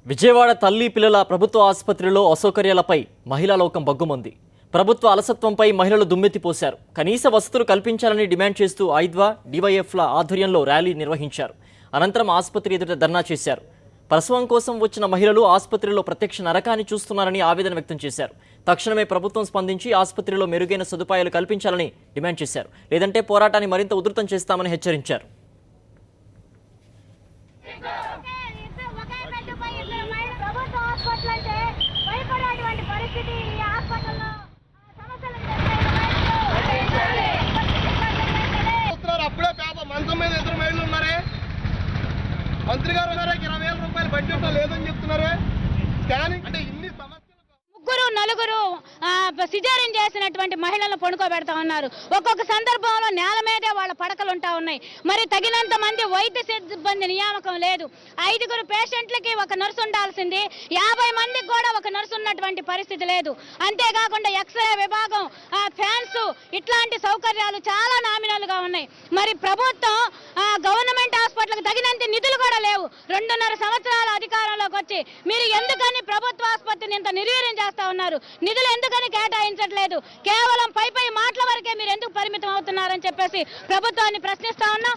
విజయవాడ తల్లి పిల్లల ప్రభుత్వ ఆసుపత్రిలో అసౌకర్యాలపై మహిళా లోకం బగ్గుమంది. ప్రభుత్వ అలసత్వంపై మహిళలు దుమ్మెత్తిపోశారు. కనీస వసతులు కల్పించాలని డిమాండ్ చేస్తూ ఐద్వా, డివైఎఫ్ల ఆధ్వర్యంలో ర్యాలీ నిర్వహించారు. అనంతరం ఆసుపత్రి ఎదుట ధర్నా చేశారు. ప్రసవం కోసం వచ్చిన మహిళలు ఆసుపత్రిలో ప్రత్యక్ష నరకాన్ని చూస్తున్నారని ఆవేదన వ్యక్తం చేశారు. తక్షణమే ప్రభుత్వం స్పందించి ఆసుపత్రిలో మెరుగైన సదుపాయాలు కల్పించాలని డిమాండ్ చేశారు. లేదంటే పోరాటాన్ని మరింత ఉధృతం చేస్తామని హెచ్చరించారు. అప్పుడే పేప మంచం మీద ఇద్దరు మహిళలు ఉన్నారే. మంత్రి గారు 20,000 రూపాయలు బడ్జెట్ లేదని చెప్తున్నారే. స్కానింగ్ అంటే ఇన్ని సమస్యలు. ముగ్గురు నలుగురు సిజేరియన్ చేసినటువంటి మహిళలను పడుకోబెడతా ఉన్నారు. ఒక్కొక్క సందర్భంలో నేల మీదే వాళ్ళ పడకలు ఉంటా ఉన్నాయి. మరి తగినంత మంది వైద్య సిబ్బంది నియామకం లేదు. 5 పేషెంట్లకి ఒక నర్సు ఉండాల్సింది, 50 మందికి కూడా ఒక నర్సు ఉన్నటువంటి పరిస్థితి లేదు. అంతేకాకుండా ఎక్స్రే విభాగం, ఫ్యాన్స్, ఇట్లాంటి సౌకర్యాలు చాలా నామినల్గా ఉన్నాయి. మరి ప్రభుత్వం గవర్నమెంట్ హాస్పిటల్కి తగినంత నిధులు కూడా లేవు. 2.5 సంవత్సరాల అధికారంలోకి వచ్చి మీరు ఎందుకని ప్రభుత్వ ఆసుపత్రిని ఇంత నిర్వీర్యం చేస్తా ఉన్నారు? నిధులు ఎందుకని కేటాయించట్లేదు? కేవలం పై మాటల వరకే మీరు ఎందుకు పరిమితం అవుతున్నారని చెప్పేసి ప్రభుత్వాన్ని ప్రశ్నిస్తా ఉన్నాం.